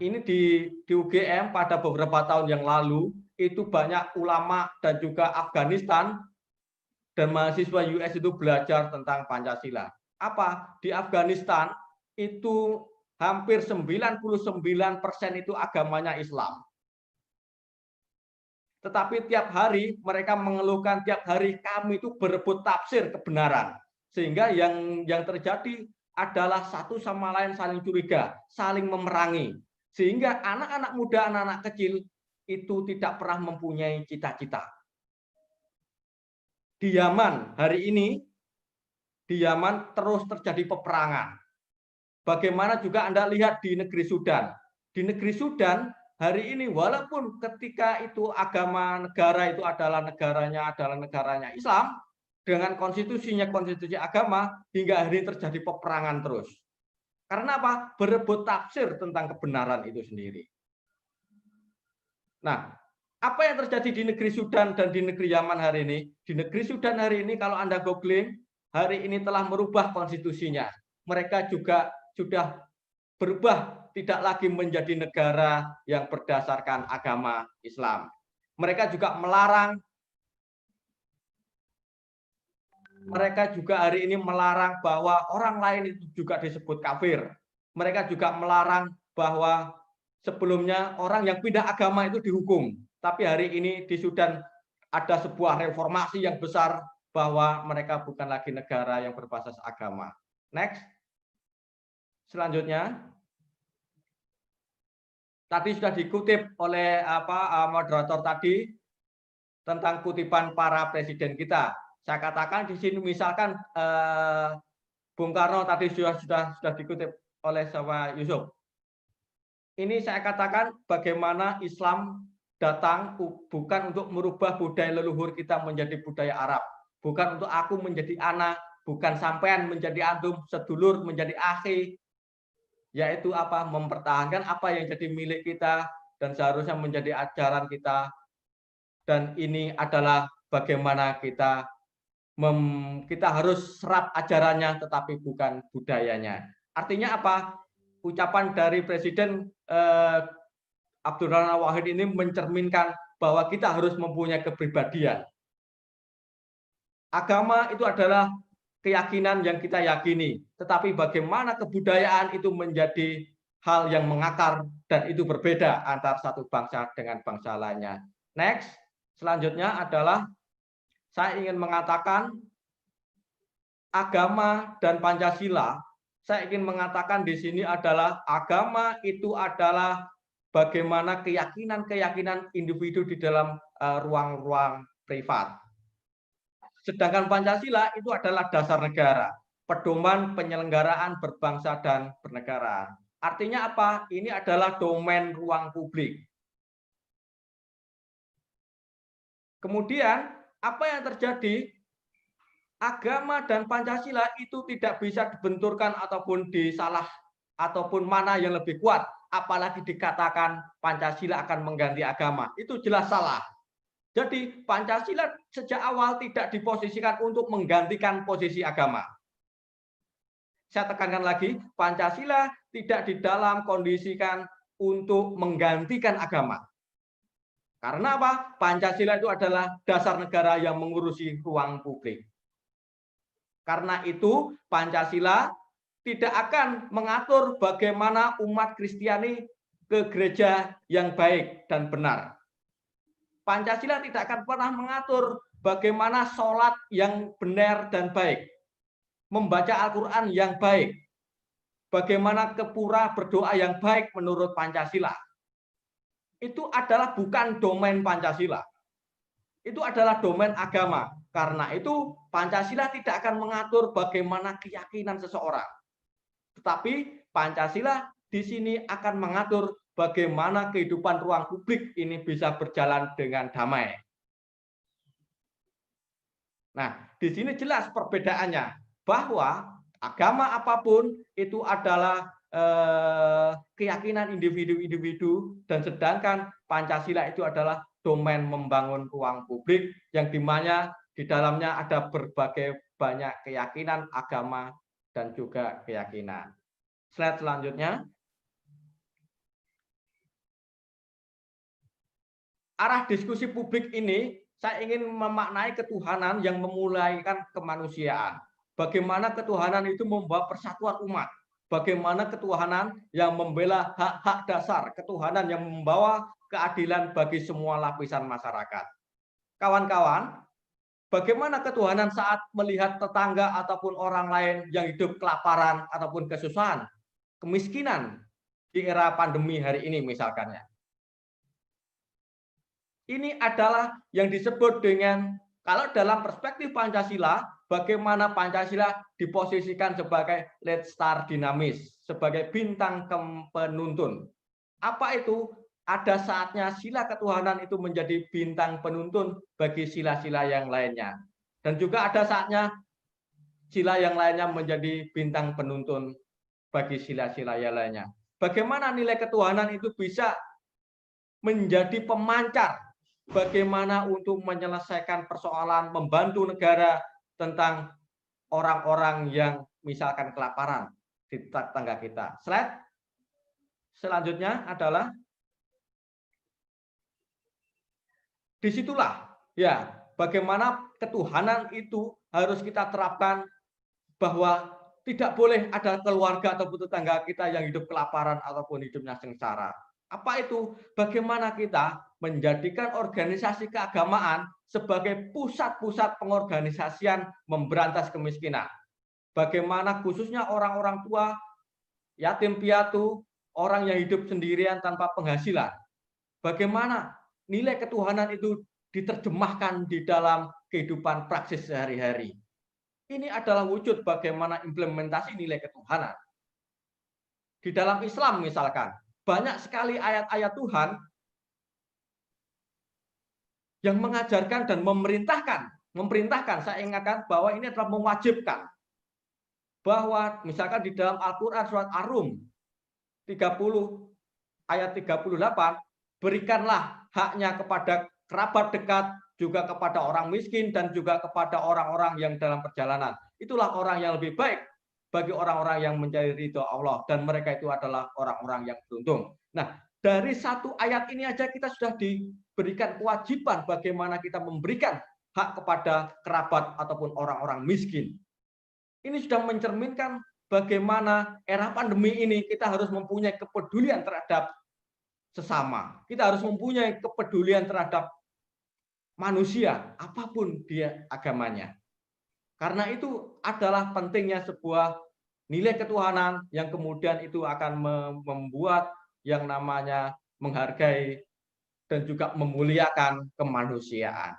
ini di UGM pada beberapa tahun yang lalu itu banyak ulama dan juga Afghanistan dan mahasiswa US itu belajar tentang Pancasila. Apa? Di Afghanistan itu hampir 99% itu agamanya Islam. Tetapi tiap hari mereka mengeluhkan, tiap hari kami itu berebut tafsir kebenaran. Sehingga yang terjadi adalah satu sama lain saling curiga, saling memerangi. Sehingga anak-anak muda, anak-anak kecil itu tidak pernah mempunyai cita-cita. Di Yaman hari ini, di Yaman terus terjadi peperangan. Bagaimana juga Anda lihat di negeri Sudan. Di negeri Sudan hari ini walaupun ketika itu agama negara itu adalah negaranya Islam dengan konstitusinya konstitusi agama hingga hari ini terjadi peperangan terus. Karena apa? Berebut tafsir tentang kebenaran itu sendiri. Nah, apa yang terjadi di negeri Sudan dan di negeri Yaman hari ini? Di negeri Sudan hari ini kalau Anda googling, hari ini telah merubah konstitusinya. Mereka juga sudah berubah, tidak lagi menjadi negara yang berdasarkan agama Islam. Mereka juga hari ini melarang bahwa orang lain itu juga disebut kafir. Mereka juga melarang bahwa sebelumnya orang yang pindah agama itu dihukum. Tapi hari ini di Sudan ada sebuah reformasi yang besar bahwa mereka bukan lagi negara yang berbasis agama. Next. Selanjutnya. Tadi sudah dikutip oleh moderator tadi tentang kutipan para presiden kita. Saya katakan di sini misalkan Bung Karno tadi sudah dikutip oleh sama Yusuf. Ini saya katakan bagaimana Islam datang bukan untuk merubah budaya leluhur kita menjadi budaya Arab, bukan untuk aku menjadi anak, bukan sampean menjadi antum, sedulur menjadi akhi, yaitu apa? Mempertahankan apa yang jadi milik kita dan seharusnya menjadi ajaran kita. Dan ini adalah bagaimana kita harus serap ajarannya tetapi bukan budayanya. Artinya apa? Ucapan dari Presiden Abdurrahman Wahid ini mencerminkan bahwa kita harus mempunyai kepribadian. Agama itu adalah keyakinan yang kita yakini, tetapi bagaimana kebudayaan itu menjadi hal yang mengakar dan itu berbeda antara satu bangsa dengan bangsa lainnya. Next, selanjutnya adalah saya ingin mengatakan agama dan Pancasila. Saya ingin mengatakan di sini adalah agama itu adalah bagaimana keyakinan-keyakinan individu di dalam ruang-ruang privat. Sedangkan Pancasila itu adalah dasar negara, pedoman penyelenggaraan berbangsa dan bernegara. Artinya apa? Ini adalah domain ruang publik. Kemudian, apa yang terjadi? Agama dan Pancasila itu tidak bisa dibenturkan ataupun disalah ataupun mana yang lebih kuat. Apalagi dikatakan Pancasila akan mengganti agama. Itu jelas salah. Jadi Pancasila sejak awal tidak diposisikan untuk menggantikan posisi agama. Saya tekankan lagi, Pancasila tidak di dalam kondisikan untuk menggantikan agama. Karena apa? Pancasila itu adalah dasar negara yang mengurusi ruang publik. Karena itu Pancasila tidak akan mengatur bagaimana umat Kristiani ke gereja yang baik dan benar. Pancasila tidak akan pernah mengatur bagaimana sholat yang benar dan baik, membaca Al-Quran yang baik, bagaimana ke pura berdoa yang baik menurut Pancasila. Itu adalah bukan domain Pancasila. Itu adalah domain agama. Karena itu Pancasila tidak akan mengatur bagaimana keyakinan seseorang. Tetapi Pancasila di sini akan mengatur bagaimana kehidupan ruang publik ini bisa berjalan dengan damai. Nah, di sini jelas perbedaannya bahwa agama apapun itu adalah keyakinan individu-individu dan sedangkan Pancasila itu adalah domain membangun ruang publik yang dimana di dalamnya ada berbagai banyak keyakinan agama dan juga keyakinan. Slide selanjutnya. arah diskusi publik ini saya ingin memaknai ketuhanan yang memulaikan kemanusiaan. Bagaimana ketuhanan itu membawa persatuan umat. Bagaimana ketuhanan yang membela hak-hak dasar, ketuhanan yang membawa keadilan bagi semua lapisan masyarakat. Kawan-kawan, bagaimana ketuhanan saat melihat tetangga ataupun orang lain yang hidup kelaparan ataupun kesusahan, kemiskinan di era pandemi hari ini misalkan ya. Ini adalah yang disebut dengan, kalau dalam perspektif Pancasila, bagaimana Pancasila diposisikan sebagai lead star dinamis, sebagai bintang penuntun. Apa itu? Ada saatnya sila ketuhanan itu menjadi bintang penuntun bagi sila-sila yang lainnya. Dan juga ada saatnya sila yang lainnya menjadi bintang penuntun bagi sila-sila yang lainnya. Bagaimana nilai ketuhanan itu bisa menjadi pemancar bagaimana untuk menyelesaikan persoalan, membantu negara tentang orang-orang yang misalkan kelaparan di tetangga kita. Slide selanjutnya adalah disitulah ya bagaimana ketuhanan itu harus kita terapkan, bahwa tidak boleh ada keluarga ataupun tetangga kita yang hidup kelaparan ataupun hidupnya sengsara. Apa itu? Bagaimana kita menjadikan organisasi keagamaan sebagai pusat-pusat pengorganisasian memberantas kemiskinan. Bagaimana khususnya orang-orang tua, yatim piatu, orang yang hidup sendirian tanpa penghasilan. Bagaimana nilai ketuhanan itu diterjemahkan di dalam kehidupan praksis sehari-hari. Ini adalah wujud bagaimana implementasi nilai ketuhanan. Di dalam Islam misalkan, banyak sekali ayat-ayat Tuhan yang mengajarkan dan memerintahkan, saya ingatkan bahwa ini adalah mewajibkan. Bahwa misalkan di dalam Al-Quran surat Ar-Rum 30 ayat 38, berikanlah haknya kepada kerabat dekat, juga kepada orang miskin, dan juga kepada orang-orang yang dalam perjalanan. Itulah orang yang lebih baik bagi orang-orang yang mencari ridho Allah, dan mereka itu adalah orang-orang yang beruntung. Nah, dari satu ayat ini aja kita sudah diberikan kewajiban bagaimana kita memberikan hak kepada kerabat ataupun orang-orang miskin. Ini sudah mencerminkan bagaimana era pandemi ini kita harus mempunyai kepedulian terhadap sesama. Kita harus mempunyai kepedulian terhadap manusia, apapun dia agamanya. Karena itu adalah pentingnya sebuah nilai ketuhanan yang kemudian itu akan membuat yang namanya menghargai dan juga memuliakan kemanusiaan.